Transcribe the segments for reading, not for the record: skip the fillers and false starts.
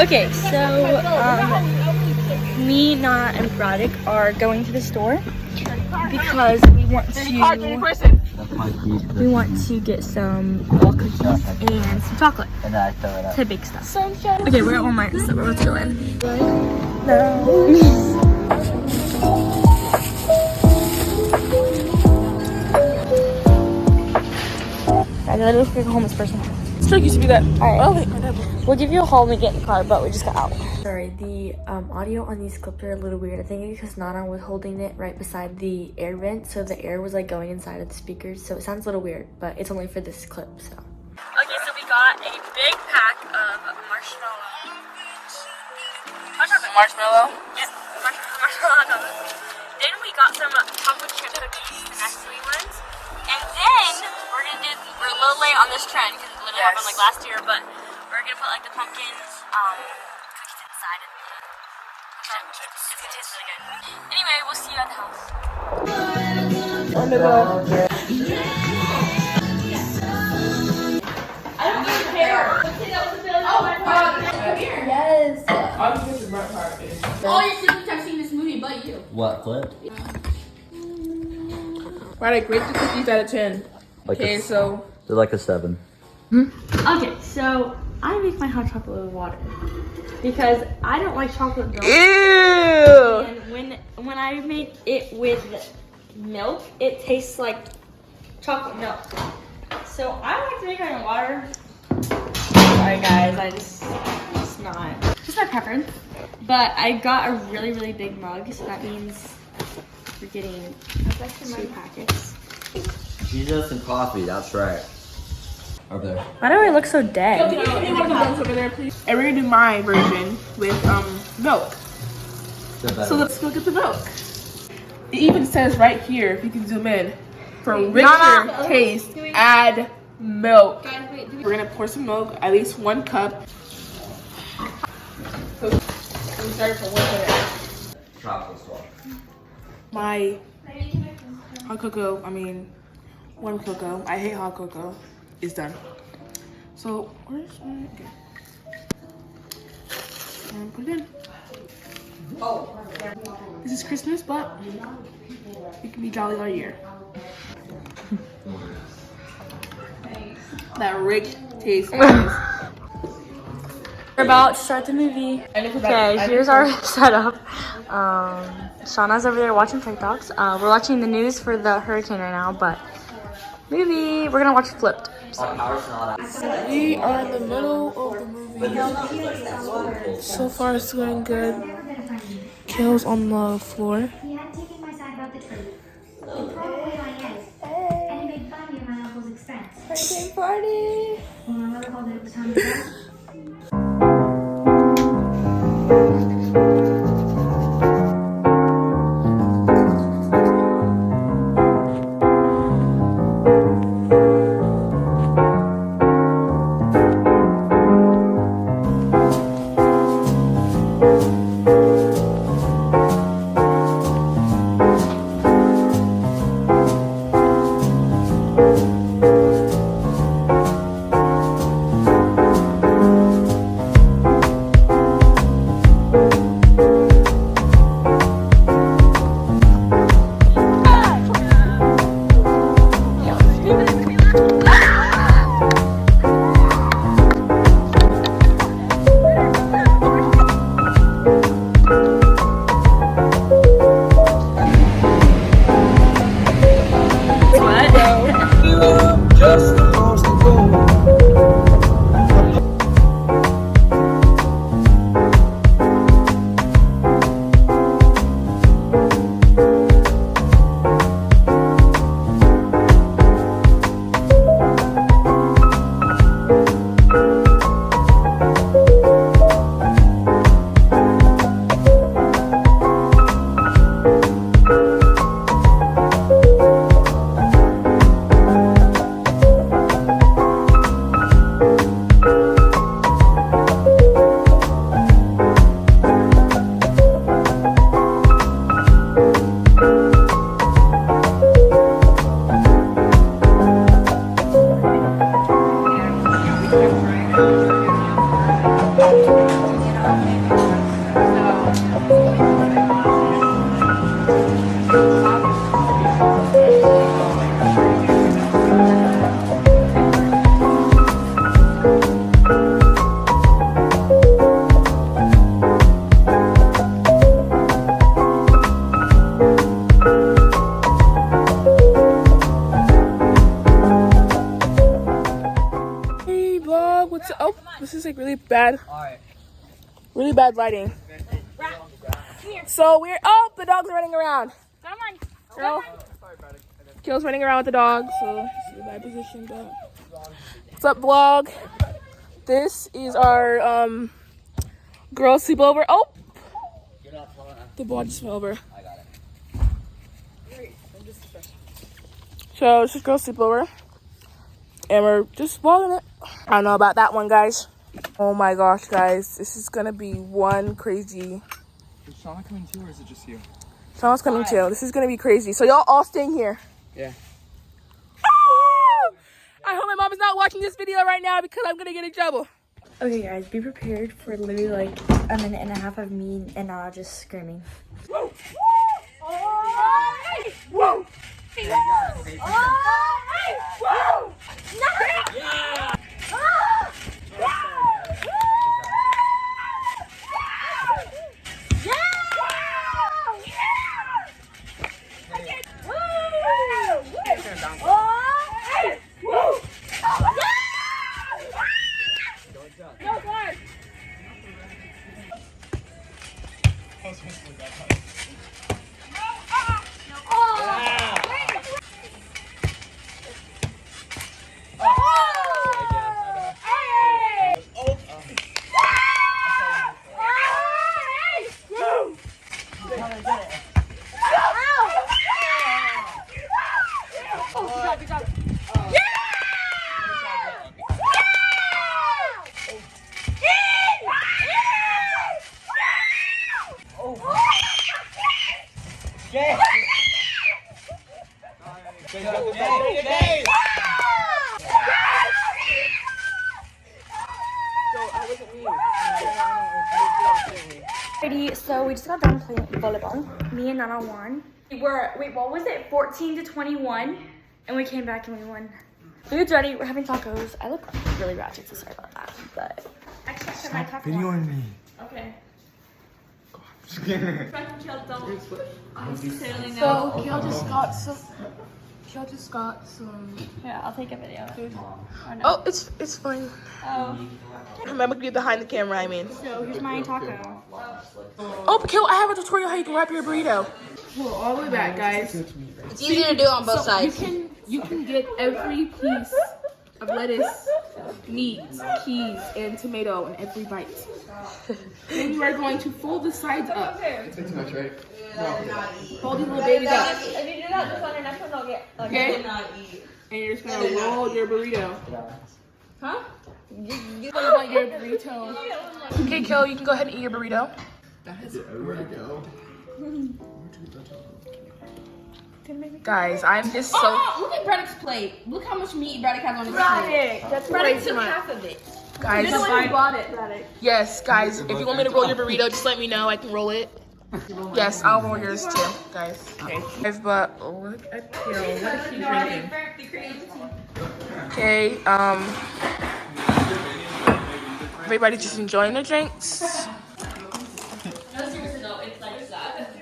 Okay, so me, Nana, and Braddock are going to the store because we want to get some wall cookies and some chocolate. And then I throw it up. To big stuff. Okay, we're at Walmart, so we're both going. I gotta look like a homeless person. Sure used to be that. Alright. Oh wait, whatever. We'll give you a haul when we get in the car, but we just got out. Sorry, the audio on these clips are a little weird. I think because Nana was holding it right beside the air vent, so the air was like going inside of the speakers, so it sounds a little weird, but it's only for this clip, so. Okay, so we got a big pack of marshmallow. Marshmallow. Yes, marshmallow. Then we got some chocolate chip cookies, the Nestle ones. And then we're a little late on this trend because it literally happened like last year, but we're gonna put like the pumpkin cookies inside of the chocolate chips. It's gonna taste really good. Anyway, we'll see you at the house. On the go. I don't even care. Yes. I'll just get the burnt part. All your siblings have seen this movie but you. What, clip? Right, rate the cookies out of 10. Like Okay, so they're like a 7. Okay, so I make my hot chocolate with water because I don't like chocolate milk. ew. And when I make it with milk, it tastes like chocolate milk. So I like to make it in water. Sorry guys, it's my preference. But I got a really, really big mug, so that means we're getting 2 packets. She does some coffee, that's right. Over there. Why do I look so dead? Can you give me one of the buns over there, please? And we're gonna do my version with milk. So let's look at the milk. It even says right here, if you can zoom in, for richer taste, add milk. We're gonna pour some milk, at least 1 cup. So we start from 1 minute. Chocolate swap. My hot cocoa, warm cocoa, I hate hot cocoa, is done. So, where's my, okay. And put it in. This is Christmas, but we can be jolly all year. That rigged taste. We're about to start the movie. Okay, here's our setup. Shauna's over there watching TikToks. We're watching the news for the hurricane right now, but movie, we're gonna watch Flipped. We are in the middle of the movie. So far it's going good. Khale's on the floor. He had taken my side about the truth. He threw away my eggs. And he made fun of me at my uncle's expense. Hurricane party! When my mother called it was time to go. bad. Really bad lighting. So we're the dogs are running around. Come on. Girl. Khale's running around with the dog, so she's in a bad position. But what's up, vlog? This is our girl sleepover. Oh, the ball just fell over. So this is girl sleepover, and we're just vlogging it. I don't know about that one, guys. Oh my gosh, guys, this is gonna be one crazy. Is Shauna coming too, or is it just you? Shauna's coming too. This is gonna be crazy. So y'all all staying here. Yeah. I hope my mom is not watching this video right now because I'm gonna get in trouble. Okay, guys, be prepared for literally like a minute and a half of me and Nana just screaming. So we just got done playing volleyball. Me and Nana won. Wait, what was it? 14-21, and we came back and we won. Food's ready. We're having tacos. I look really ratchet, so sorry about that. But I just got my taco. Videoing me. Okay. So Khale just got some. Yeah, I'll take a video. Oh, it's fine. Oh. Remember to be behind the camera. I mean. So here's my taco. Oh, Khale, I have a tutorial how you can wrap your burrito. Well, all the way back, guys. It's easy to do on both sides. You can get every piece of lettuce, meat, cheese, and tomato in every bite. Then you are going to fold the sides up. It's too much, right? Fold these little babies up. If you do that, this one, and next one I'll get. Okay? And you're just gonna roll your burrito. Huh? You want your burrito. Okay, Khale, you can go ahead and eat your burrito. Where to go? Guys, I'm just so. Oh, look at Braddock's plate. Look how much meat Braddock has on his plate. That's Braddock took half of it. Guys, You're the one who bought it, Braddock. yes, guys, if you want me to roll your burrito, just let me know. I can roll it. Yes, I'll roll yours too, guys. Okay. Guys, but look at Khale. What is she drinking? Okay, everybody's just enjoying their drinks. No, seriously, no, it's like that.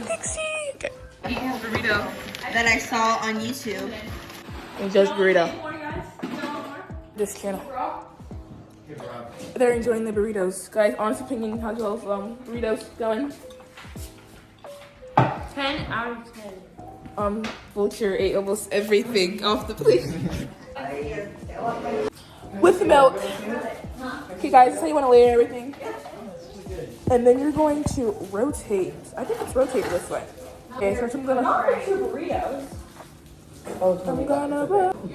Dixie. Okay. Burrito. That I saw on YouTube. And just burrito. This channel. They're enjoying the burritos. Guys, honest opinion, how's y'all's burritos going? 10 out of 10. Vulture ate almost everything off the plate. With the milk. Okay guys, that's how you want to layer everything. And then you're going to rotate. I think it's rotate this way. Okay, so I'm gonna burritos. I'm gonna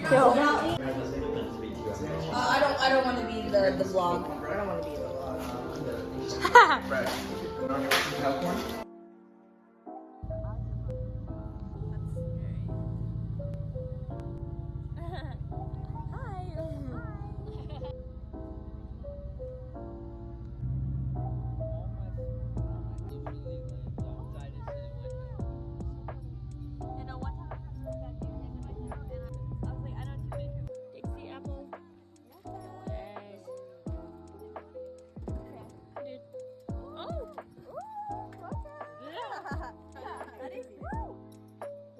Khale. I don't want to be the vlog. I don't want to be the vlog. Brad, you want to help one?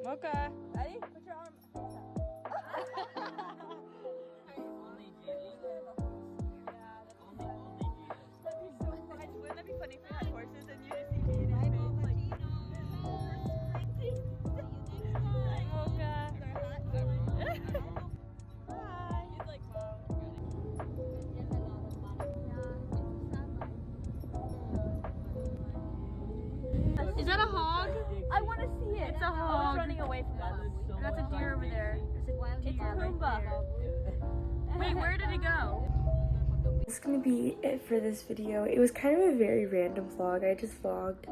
Mocha. Ready? Put your arm. Is that a hog? I want to see it. It's a hog. running away from us. That's a deer over there. It's a wild deer. It's a Pumbaa. Wait, where did it go? That's gonna be it for this video. It was kind of a very random vlog. I just vlogged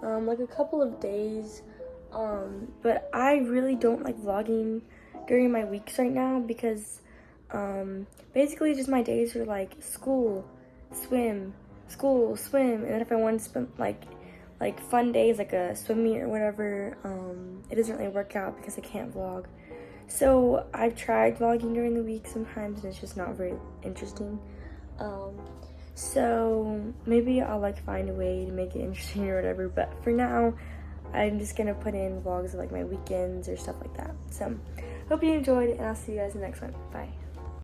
like a couple of days, but I really don't like vlogging during my weeks right now because basically just my days are like school, swim, and then if I want to spend like fun days like a swim meet or whatever, it doesn't really work out because I can't vlog. So I've tried vlogging during the week sometimes and it's just not very interesting. So maybe I'll like find a way to make it interesting or whatever, but for now I'm just gonna put in vlogs of like my weekends or stuff like that. So hope you enjoyed and I'll see you guys in the next one. Bye.